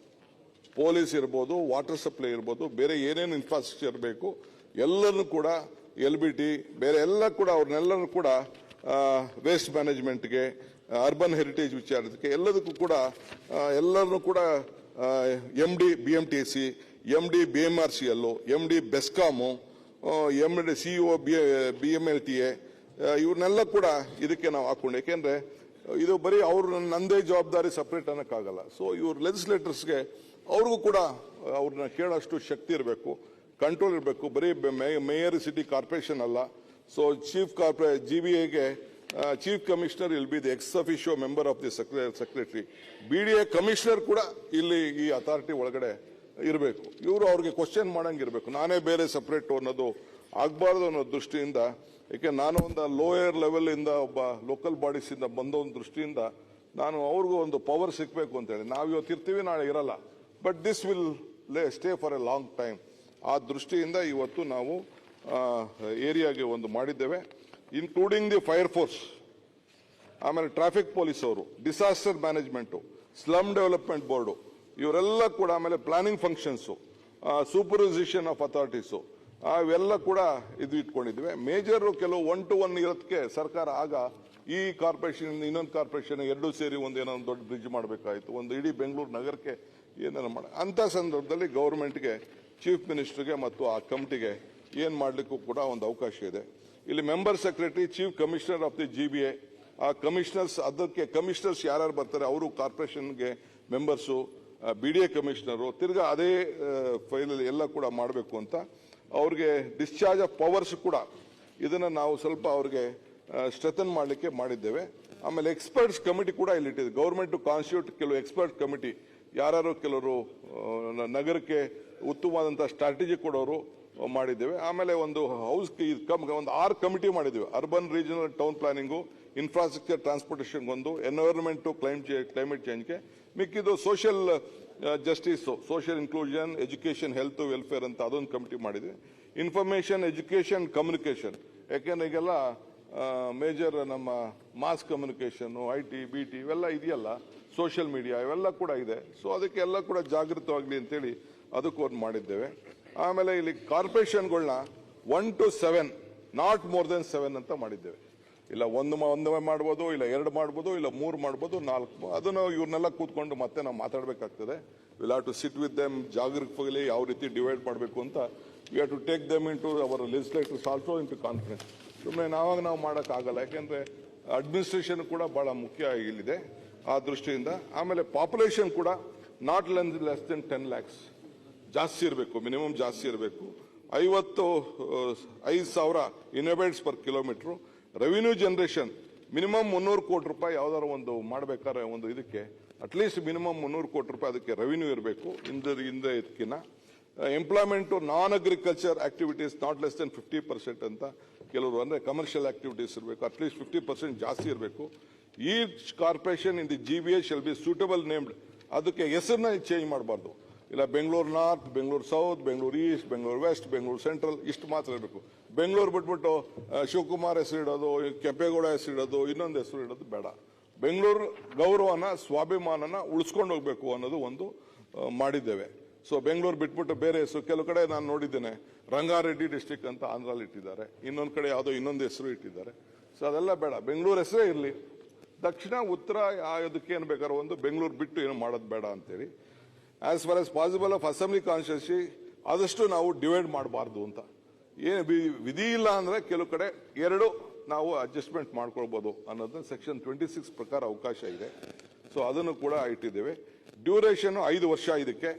Police ಇರ್ಬೋದು, ವಾಟರ್ ಸಪ್ಲೈ ಇರ್ಬೋದು, ಬೇರೆ ಏನೇನು ಇನ್ಫ್ರಾಸ್ಟ್ರಕ್ಚರ್ ಬೇಕು ಎಲ್ಲರನ್ನು ಕೂಡ LBT ಬೇರೆ ಎಲ್ಲ ಕೂಡ ಅವ್ರನ್ನೆಲ್ಲರೂ ಕೂಡ ವೇಸ್ಟ್ ಮ್ಯಾನೇಜ್ಮೆಂಟ್ಗೆ, ಅರ್ಬನ್ ಹೆರಿಟೇಜ್ ವಿಚಾರಕ್ಕೆ ಎಲ್ಲದಕ್ಕೂ ಕೂಡ ಎಲ್ಲರನ್ನು ಕೂಡ MD BMTC, MD BMRCL, MD BESCOM, MD CEO BMLTA ಇವ್ರನ್ನೆಲ್ಲ ಕೂಡ ಇದಕ್ಕೆ ನಾವು ಹಾಕೊಂಡು. ಯಾಕೆಂದ್ರೆ ಇದು ಬರೀ ಅವ್ರ ನಂದೇ ಜವಾಬ್ದಾರಿ ಸಪರೇಟ್ ಅನ್ನಕ್ಕಾಗಲ್ಲ. ಸೊ ಇವ್ರ ಲೆಜಿಸ್ಲೇಟರ್ಸ್ಗೆ ಅವ್ರಿಗೂ ಕೂಡ ಅವ್ರನ್ನ ಕೇಳೋಷ್ಟು ಶಕ್ತಿ ಇರಬೇಕು, ಕಂಟ್ರೋಲ್ ಇರಬೇಕು. ಬರೀ ಮೇಯರ್ ಸಿಟಿ ಕಾರ್ಪೊರೇಷನ್ ಅಲ್ಲ. ಸೊ ಚೀಫ್ GBAಗೆ chief commissioner will be the ex officio member of the secretary. BDA commissioner ಕೂಡ ಇಲ್ಲಿ ಈ ಅಥಾರಿಟಿ ಒಳಗಡೆ ಇರಬೇಕು. ಇವರು ಅವ್ರಿಗೆ ಕ್ವಶನ್ ಮಾಡಂಗಿರ್ಬೇಕು. ನಾನೇ ಬೇರೆ ಸಪರೇಟ್ ಅನ್ನೋದು ಆಗಬಾರ್ದು ಅನ್ನೋ ದೃಷ್ಟಿಯಿಂದ, ಯಾಕೆ ನಾನು ಒಂದು ಲೋಯರ್ ಲೆವೆಲ್ ಇಂದ ಒಬ್ಬ ಲೋಕಲ್ ಬಾಡೀಸ್ ಇಂದ ಬಂದ ಒಂದು ದೃಷ್ಟಿಯಿಂದ ನಾನು ಅವ್ರಿಗೂ ಒಂದು ಪವರ್ ಸಿಗಬೇಕು ಅಂತ ಹೇಳಿ. ನಾವು ಇವತ್ತು ಇರ್ತೀವಿ, ನಾಳೆ ಇರಲ್ಲ. But this will stay for A long time. ಆ ದೃಷ್ಟಿಯಿಂದ ಇವತ್ತು ನಾವು ಏರಿಯಾಗೆ ಒಂದು ಮಾಡಿದ್ದೇವೆ. ಇನ್ಕ್ಲೂಡಿಂಗ್ ದಿ ಫೈರ್ ಫೋರ್ಸ್, ಆಮೇಲೆ ಟ್ರಾಫಿಕ್ ಪೊಲೀಸ್ ಅವರು, disaster management, slum development board ಇವರೆಲ್ಲ ಕೂಡ, ಆಮೇಲೆ ಪ್ಲಾನಿಂಗ್ ಫಂಕ್ಷನ್ಸು, ಸೂಪರ್ವೈಸೇಷನ್ ಆಫ್ ಅಥಾರಿಟೀಸು ಅವೆಲ್ಲ ಕೂಡ ಇದು ಇಟ್ಕೊಂಡಿದ್ವಿ. ಮೇಜರ್ ಕೆಲವು 1 to 1 ಇರೋದಕ್ಕೆ ಸರ್ಕಾರ ಆಗ ಈ ಕಾರ್ಪೊರೇಷನ್ ಇನ್ನೊಂದು ಕಾರ್ಪೊರೇಷನ್ ಎರಡೂ ಸೇರಿ ಏನೋ ಒಂದು ದೊಡ್ಡ ಬ್ರಿಡ್ಜ್ ಮಾಡಬೇಕಾಯಿತು, ಒಂದು ಇಡೀ ಬೆಂಗಳೂರು ನಗರಕ್ಕೆ ಏನಾರ ಅಂತ ಸಂದರ್ಭದಲ್ಲಿ ಗವರ್ಮೆಂಟ್ಗೆ, ಚೀಫ್ ಮಿನಿಸ್ಟರ್ಗೆ ಮತ್ತು ಆ ಕಮಿಟಿಗೆ ಏನ್ ಮಾಡ್ಲಿಕ್ಕೂ ಕೂಡ ಒಂದು ಅವಕಾಶ ಇದೆ. ಇಲ್ಲಿ member secretary, chief commissioner of the GBA, ಆ ಕಮಿಷನರ್ಸ್, ಅದಕ್ಕೆ ಕಮಿಷನರ್ಸ್ ಯಾರ್ಯಾರು ಬರ್ತಾರೆ ಅವರು ಕಾರ್ಪೊರೇಷನ್ಗೆ ಮೆಂಬರ್ಸು, BDA ಕಮಿಷನರು, ತಿರ್ಗಾ ಅದೇ ಫೈಲಲ್ಲಿ ಎಲ್ಲ ಕೂಡ ಮಾಡಬೇಕು ಅಂತ ಅವ್ರಿಗೆ ಡಿಸ್ಚಾರ್ಜ್ ಆಫ್ ಪವರ್ಸ್ ಕೂಡ ಇದನ್ನ ನಾವು ಸ್ವಲ್ಪ ಅವ್ರಿಗೆ ಸ್ಟ್ರೆಂಥನ್ ಮಾಡಲಿಕ್ಕೆ ಮಾಡಿದ್ದೇವೆ. ಆಮೇಲೆ ಎಕ್ಸ್ಪರ್ಟ್ಸ್ ಕಮಿಟಿ ಕೂಡ ಇಲ್ಲಿ ಇಟ್ಟಿದೆ. ಗವರ್ಮೆಂಟ್ ಕಾನ್ಸ್ಟಿಟ್ಯೂಟ್ ಕೆಲವು ಎಕ್ಸ್ಪರ್ಟ್ ಕಮಿಟಿ, ಯಾರು ಕೆಲವರು ನಗರಕ್ಕೆ ಉತ್ತಮವಾದಂತಹ ಸ್ಟ್ರಾಟಜಿ ಕೊಡೋರು ಮಾಡಿದ್ದೇವೆ. ಆಮೇಲೆ ಒಂದು ಒಂದು 6 ಕಮಿಟಿ ಮಾಡಿದ್ದೇವೆ. Urban regional town planning, infrastructure transportation ಒಂದು, ಎನ್ವೈರನ್ಮೆಂಟ್ ಕ್ಲೈಮೇಟ್ ಚೇಂಜ್ಗೆ, ಮಿಕ್ಕಿದ್ದು social justice, social inclusion, education, health, welfare ಅಂತ ಅದೊಂದು ಕಮಿಟಿ ಮಾಡಿದ್ವಿ. ಇನ್ಫಾರ್ಮೇಶನ್, ಎಜುಕೇಶನ್, ಕಮ್ಯುನಿಕೇಶನ್, ಯಾಕೆಂದ್ರೆ ಈಗೆಲ್ಲ ಮೇಜರ್ ನಮ್ಮ ಮಾಸ್ ಕಮ್ಯುನಿಕೇಶನ್, IT, BT ಇವೆಲ್ಲ ಇದೆಯಲ್ಲ, ಸೋಷಿಯಲ್ ಮೀಡಿಯಾ ಇವೆಲ್ಲ ಕೂಡ ಇದೆ. ಸೊ ಅದಕ್ಕೆಲ್ಲ ಕೂಡ ಜಾಗೃತವಾಗಲಿ ಅಂತೇಳಿ ಅದಕ್ಕೂ ಒಂದು ಮಾಡಿದ್ದೇವೆ. ಆಮೇಲೆ ಇಲ್ಲಿ ಕಾರ್ಪೊರೇಷನ್ಗಳನ್ನ 1 to 7, ನಾಟ್ ಮೋರ್ ದೆನ್ 7 ಅಂತ ಮಾಡಿದ್ದೇವೆ. ಇಲ್ಲ ಒಂದೇ ಮಾಡ್ಬೋದು, ಇಲ್ಲ 2 ಮಾಡ್ಬೋದು, ಇಲ್ಲ 3 ಮಾಡ್ಬೋದು, 4. ಅದನ್ನು ಇವ್ರನ್ನೆಲ್ಲ ಕೂತ್ಕೊಂಡು ಮತ್ತೆ ನಾವು ಮಾತಾಡಬೇಕಾಗ್ತದೆ. Will have to sit with them, ಜಾಗರೂಕವಾಗಿ ಯಾವ ರೀತಿ ಡಿವೈಡ್ ಮಾಡಬೇಕು ಅಂತ. We have to take them into our legislators also into conference. ಸುಮ್ಮನೆ ನಾವು ಮಾಡೋಕ್ಕಾಗಲ್ಲ, ಯಾಕೆಂದ್ರೆ ಅಡ್ಮಿನಿಸ್ಟ್ರೇಷನ್ ಕೂಡ ಬಹಳ ಮುಖ್ಯ ಇಲ್ಲಿದೆ ಆ ದೃಷ್ಟಿಯಿಂದ. ಆಮೇಲೆ ಪಾಪ್ಯುಲೇಷನ್ ಕೂಡ ನಾಟ್ ಲೆಸ್ ದೆನ್ 10 lakhs ಜಾಸ್ತಿ ಇರಬೇಕು, ಮಿನಿಮಮ್ ಜಾಸ್ತಿ ಇರಬೇಕು. 55,000 inhabits per kilometre. Revenue generation minimum 300 ಕೋಟಿ ರೂಪಾಯಿ ಯಾವ್ದಾದ್ರು ಒಂದು ಮಾಡ್ಬೇಕಾದ್ರೆ ಒಂದು ಇದಕ್ಕೆ ಅಟ್ಲೀಸ್ಟ್ ಮಿನಿಮಮ್ 300 ಕೋಟಿ ರೂಪಾಯಿ ಅದಕ್ಕೆ ರೆವಿನ್ಯೂ ಇರಬೇಕು. ಹಿಂದೆ ಇದಕ್ಕಿನ್ನ employment non agriculture activities not less than 50% ಅಂತ ಕೆಲವರು ಅಂದ್ರೆ ಕಮರ್ಷಿಯಲ್ ಆಕ್ಟಿವಿಟೀಸ್ ಇರಬೇಕು, ಅಟ್ಲೀಸ್ಟ್ 50% ಜಾಸ್ತಿ ಇರಬೇಕು. Each corporation in the GBA shall be suitable named. ಅದಕ್ಕೆ ಹೆಸರನ್ನ ಚೇಂಜ್ ಮಾಡಬಾರ್ದು. ಇಲ್ಲ Bengaluru north, Bengaluru south, Bengaluru east, Bengaluru west, Bengaluru central ಇಷ್ಟು ಮಾತ್ರ ಇರಬೇಕು. ಬೆಂಗಳೂರು ಬಿಟ್ಬಿಟ್ಟು ಶಿವಕುಮಾರ್ ಹೆಸರು ಇಡೋದು, ಕೆಂಪೇಗೌಡ ಹೆಸರು ಇಡೋದು, ಇನ್ನೊಂದು ಹೆಸರು ಇಡೋದು ಬೇಡ. ಬೆಂಗಳೂರು ಗೌರವನ ಸ್ವಾಭಿಮಾನನ ಉಳಿಸ್ಕೊಂಡು ಹೋಗ್ಬೇಕು ಅನ್ನೋದು ಒಂದು ಮಾಡಿದ್ದೇವೆ. ಸೊ ಬೆಂಗಳೂರು ಬಿಟ್ಬಿಟ್ಟು ಬೇರೆ ಹೆಸರು ಕೆಲವು ಕಡೆ ನಾನು ನೋಡಿದ್ದೇನೆ, ರಂಗಾರೆಡ್ಡಿ ಡಿಸ್ಟ್ರಿಕ್ಟ್ ಅಂತ ಆಂಧ್ರಲ್ಲಿ ಇಟ್ಟಿದ್ದಾರೆ, ಇನ್ನೊಂದು ಕಡೆ ಯಾವುದೋ ಇನ್ನೊಂದು ಹೆಸರು ಇಟ್ಟಿದ್ದಾರೆ. ಸೊ ಅದೆಲ್ಲ ಬೇಡ, ಬೆಂಗಳೂರು ಹೆಸರೇ ಇರಲಿ. ದಕ್ಷಿಣ ಉತ್ತರ ಅದಕ್ಕೆ ಏನು ಬೇಕಾದ್ರೂ ಒಂದು ಬೆಂಗಳೂರು ಬಿಟ್ಟು ಏನು ಮಾಡೋದು ಬೇಡ ಅಂತೇಳಿ. As far as possible of assembly constituency ಆದಷ್ಟು ನಾವು ಡಿವೈಡ್ ಮಾಡಬಾರ್ದು ಅಂತ. ಏನು ವಿಧಿ ಇಲ್ಲ ಅಂದ್ರೆ ಕೆಲವು ಕಡೆ ಎರಡು ನಾವು ಅಡ್ಜಸ್ಟ್ಮೆಂಟ್ ಮಾಡ್ಕೊಳ್ಬಹುದು ಅನ್ನೋದನ್ನ ಸೆಕ್ಷನ್ 26 ಪ್ರಕಾರ ಅವಕಾಶ ಇದೆ. ಸೊ ಅದನ್ನು ಕೂಡ ಇಟ್ಟಿದ್ದೇವೆ. ಡ್ಯೂರೇಷನ್ 5 ವರ್ಷ. ಇದಕ್ಕೆ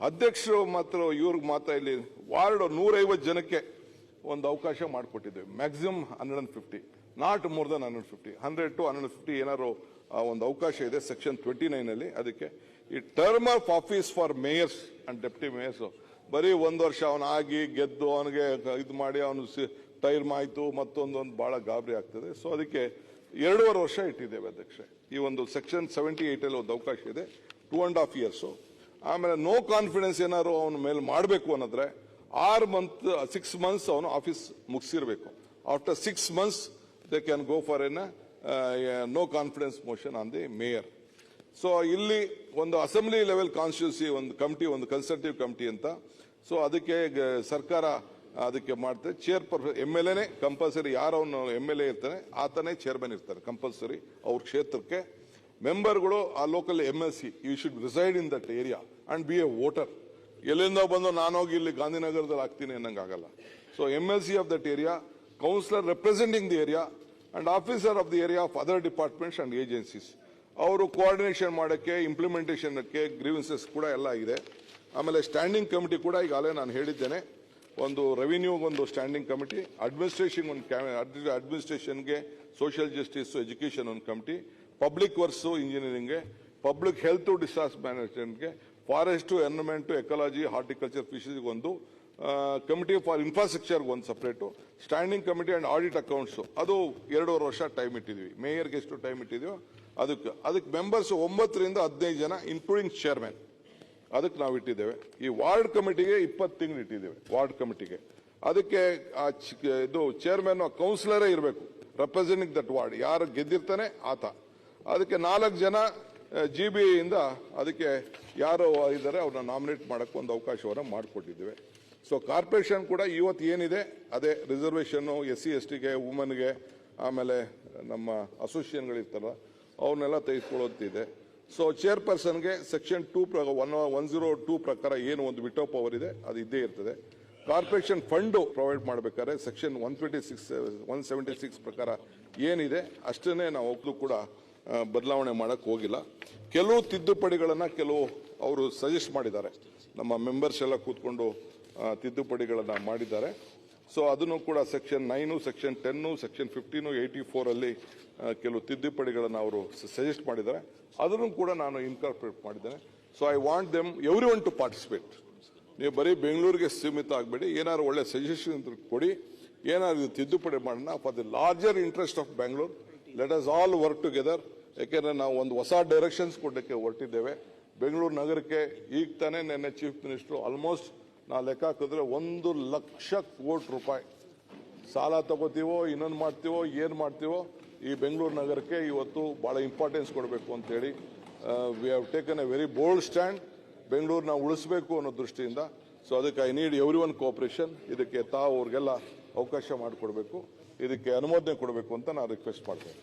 ಅಧ್ಯಕ್ಷರು ಮಾತ್ರ ಇವ್ರಿಗೆ ಮಾತ್ರ ಇಲ್ಲಿ ವಾರ್ಡ್ 150 ಜನಕ್ಕೆ ಒಂದು ಅವಕಾಶ ಮಾಡಿಕೊಟ್ಟಿದ್ದೇವೆ. Maximum 150, not more than 150, 100 to 150 ಏನಾದ್ರು ಒಂದು ಅವಕಾಶ ಇದೆ ಸೆಕ್ಷನ್ 29 ಅಲ್ಲಿ. ಅದಕ್ಕೆ ಈ term of office for mayors and deputy mayors ಬರೀ 1 ವರ್ಷ ಅವನು ಆಗಿ ಗೆದ್ದು ಅವನಿಗೆ ಇದು ಮಾಡಿ ಅವನು ಟೈಮ್ ಆಯ್ತು ಮತ್ತೊಂದು ಬಹಳ ಗಾಬರಿ ಆಗ್ತದೆ. ಸೊ ಅದಕ್ಕೆ 2.5 ವರ್ಷ ಇಟ್ಟಿದ್ದೇವೆ ಅಧ್ಯಕ್ಷ. ಈ ಒಂದು ಸೆಕ್ಷನ್ 78 ಅಲ್ಲಿ ಒಂದು ಅವಕಾಶ ಇದೆ 2.5 years. ಆಮೇಲೆ ನೋ ಕಾನ್ಫಿಡೆನ್ಸ್ ಏನಾದ್ರು ಅವನ ಮೇಲೆ ಮಾಡಬೇಕು ಅನ್ನೋದ್ರೆ 6 months ಅವನು ಆಫೀಸ್ ಮುಗಿಸಿರ್ಬೇಕು. After 6 months they can go for an no confidence motion on the mayor. So ಇಲ್ಲಿ ಒಂದು ಅಸೆಂಬ್ಲಿ ಲೆವೆಲ್ ಕಾನ್ಸ್ಟಿಟ್ಯೂನ್ಸಿ ಒಂದು ಕಮಿಟಿ, ಒಂದು ಕನ್ಸಲ್ಟೇಟಿವ್ ಕಮಿಟಿ ಅಂತ. ಸೊ ಅದಕ್ಕೆ ಸರ್ಕಾರ ಅದಕ್ಕೆ ಮಾಡ್ತಾರೆ. ಚೇರ್ಪರ್ಸನ್ MLA ಕಂಪಲ್ಸರಿ, ಯಾರು ಅವನು MLA ಇರ್ತಾನೆ ಆತನೇ ಚೇರ್ಮನ್ ಇರ್ತಾರೆ ಕಂಪಲ್ಸರಿ ಅವ್ರ ಕ್ಷೇತ್ರಕ್ಕೆ. ಮೆಂಬರ್ಗಳು ಆ local MLC you should reside in that area and be a voter. ಎಲ್ಲಿಂದ ಬಂದು ನಾನೋಗಿ ಇಲ್ಲಿ ಗಾಂಧಿನಗರದಲ್ಲಿ ಆಗ್ತೀನಿ ಅನ್ನಂಗಾಗಲ್ಲ. So MLC of that area, councillor representing the area and officer of the area of other departments and agencies. ಅವರು coordination ಮಾಡೋಕ್ಕೆ, ಇಂಪ್ಲಿಮೆಂಟೇಷನ್ಗೆ ಗ್ರೀವೆನ್ಸಸ್ ಕೂಡ ಎಲ್ಲ ಇದೆ. ಆಮೇಲೆ ಸ್ಟ್ಯಾಂಡಿಂಗ್ ಕಮಿಟಿ ಕೂಡ ಈಗಾಗಲೇ ನಾನು ಹೇಳಿದ್ದೇನೆ. ಒಂದು ರೆವಿನ್ಯೂಗೊಂದು ಸ್ಟ್ಯಾಂಡಿಂಗ್ ಕಮಿಟಿ, ಅಡ್ಮಿನಿಸ್ಟ್ರೇಷನ್ ಒಂದು ಅಡ್ಮಿನಿಸ್ಟ್ರೇಷನ್ಗೆ, ಸೋಷಿಯಲ್ ಜಸ್ಟಿಸ್, ಎಜುಕೇಷನ್ ಒಂದು ಕಮಿಟಿ, ಪಬ್ಲಿಕ್ ವರ್ಕ್ಸ್ ಇಂಜಿನಿಯರಿಂಗ್ಗೆ, ಪಬ್ಲಿಕ್ ಹೆಲ್ತ್ ಡಿಸಾಸ್ಟರ್ ಮ್ಯಾನೇಜ್ಮೆಂಟ್ಗೆ, forest, environment, ecology, horticulture, fisheries ಒಂದು ಕಮಿಟಿ, ಫಾರ್ ಇನ್ಫ್ರಾಸ್ಟ್ರಕ್ಚರ್ ಒಂದು separate, standing committee and audit accounts ಅದು 2.5 ವರ್ಷ ಟೈಮ್ ಇಟ್ಟಿದ್ವಿ. ಮೇಯರ್ಗೆ ಎಷ್ಟು ಟೈಮ್ ಇಟ್ಟಿದ್ವಿ ಅದಕ್ಕೆ ಮೆಂಬರ್ಸ್ 9 ರಿಂದ 15 ಜನ ಇನ್ಕ್ಲೂಡಿಂಗ್ ಚೇರ್ಮನ್ ಅದಕ್ಕೆ ನಾವು ಇಟ್ಟಿದ್ದೇವೆ. ಈ ವಾರ್ಡ್ ಕಮಿಟಿಗೆ 20 ತಿಂಗಳು ಇಟ್ಟಿದ್ದೇವೆ. ವಾರ್ಡ್ ಕಮಿಟಿಗೆ ಅದಕ್ಕೆ ಇದು ಚೇರ್ಮನ್ ಕೌನ್ಸಿಲರೇ ಇರಬೇಕು, ರೆಪ್ರೆಸೆಂಟಿಂಗ್ ದಟ್ ವಾರ್ಡ್. ಯಾರು ಗೆದ್ದಿರ್ತಾನೆ ಆತ. ಅದಕ್ಕೆ 4 ಜನ GBA ಇಂದ ಅದಕ್ಕೆ ಯಾರು ಇದ್ದಾರೆ ಅವ್ರನ್ನ ನಾಮಿನೇಟ್ ಮಾಡಕ್ಕೆ ಒಂದು ಅವಕಾಶವನ್ನು ಮಾಡಿಕೊಟ್ಟಿದ್ದೇವೆ. ಸೊ ಕಾರ್ಪೊರೇಷನ್ ಕೂಡ ಇವತ್ತು ಏನಿದೆ ಅದೇ ರಿಸರ್ವೇಷನ್ SC STಗೆ, ವುಮನ್ಗೆ, ಆಮೇಲೆ ನಮ್ಮ ಅಸೋಸಿಯೇಷನ್ಗಳಿರ್ತಾರ ಅವನ್ನೆಲ್ಲ ತೆಗೆದುಕೊಳ್ಳುತ್ತಿದೆ. ಸೊ ಚೇರ್ಪರ್ಸನ್ಗೆ ಸೆಕ್ಷನ್ 102 ಪ್ರಕಾರ ಏನು ಒಂದು ವಿಟೋ ಪವರ್ ಇದೆ ಅದು ಇದ್ದೇ ಇರ್ತದೆ. ಕಾರ್ಪೊರೇಷನ್ ಫಂಡ್ ಪ್ರೊವೈಡ್ ಮಾಡಬೇಕಾದ್ರೆ ಸೆಕ್ಷನ್ 176 ಪ್ರಕಾರ ಏನಿದೆ ಅಷ್ಟನ್ನೇ ನಾವು ಒಬ್ಬರು ಕೂಡ ಬದಲಾವಣೆ ಮಾಡಕ್ ಹೋಗಿಲ್ಲ. ಕೆಲವು ತಿದ್ದುಪಡಿಗಳನ್ನ ಕೆಲವು ಅವರು ಸಜೆಸ್ಟ್ ಮಾಡಿದ್ದಾರೆ. ನಮ್ಮ ಮೆಂಬರ್ಸ್ ಎಲ್ಲ ಕೂತ್ಕೊಂಡು ತಿದ್ದುಪಡಿಗಳನ್ನ ಮಾಡಿದ್ದಾರೆ. ಸೊ ಅದನ್ನು ಕೂಡ ಸೆಕ್ಷನ್ 9, ಸೆಕ್ಷನ್ 10, ಸೆಕ್ಷನ್ 15, 84 ಅಲ್ಲಿ ಕೆಲವು ತಿದ್ದುಪಡಿಗಳನ್ನು ಅವರು ಸಜೆಸ್ಟ್ ಮಾಡಿದ್ದಾರೆ. ಅದನ್ನು ಕೂಡ ನಾನು ಇನ್ಕಾರ್ಪೊರೇಟ್ ಮಾಡಿದ್ದೇನೆ. So I want them every one to participate. ನೀವು ಬರೀ ಬೆಂಗಳೂರಿಗೆ ಸೀಮಿತ ಆಗಬೇಡಿ, ಏನಾದ್ರು ಒಳ್ಳೆ ಸಜೆಷನ್ ಕೊಡಿ, ಏನಾದ್ರು ತಿದ್ದುಪಡಿ ಮಾಡೋಣ for the larger interest of Bengaluru. Let us all work together. ಯಾಕೆಂದ್ರೆ ನಾವು ಒಂದು ಹೊಸ ಡೈರೆಕ್ಷನ್ಸ್ ಕೊಡಲಿಕ್ಕೆ ಹೊರಟಿದ್ದೇವೆ. ಬೆಂಗಳೂರು ನಗರಕ್ಕೆ ಈಗ ತಾನೇ ನಿನ್ನೆ ಚೀಫ್ ಮಿನಿಸ್ಟರ್ ಆಲ್ಮೋಸ್ಟ್ ನಾವು ಲೆಕ್ಕ ಹಾಕಿದ್ರೆ 1 ಲಕ್ಷ ಕೋಟಿ ರೂಪಾಯಿ ಸಾಲ ತಗೋತೀವೋ ಇನ್ನೊಂದು ಮಾಡ್ತೀವೋ ಏನು ಮಾಡ್ತೀವೋ ಈ ಬೆಂಗಳೂರು ನಗರಕ್ಕೆ ಇವತ್ತು ಬಹಳ ಇಂಪಾರ್ಟೆನ್ಸ್ ಕೊಡಬೇಕು ಅಂತ ಹೇಳಿ we have taken a very bold stand. ಬೆಂಗಳೂರನ್ನ ಉಳಿಸಬೇಕು ಅನ್ನೋ ದೃಷ್ಟಿಯಿಂದ. ಸೊ ಅದಕ್ಕೆ I need everyone cooperation. ಇದಕ್ಕೆ ತಾವು ಅವ್ರಿಗೆಲ್ಲ ಅವಕಾಶ ಮಾಡಿಕೊಡ್ಬೇಕು, ಇದಕ್ಕೆ ಅನುಮೋದನೆ ಕೊಡಬೇಕು ಅಂತ ನಾನು ರಿಕ್ವೆಸ್ಟ್ ಮಾಡ್ತೇನೆ.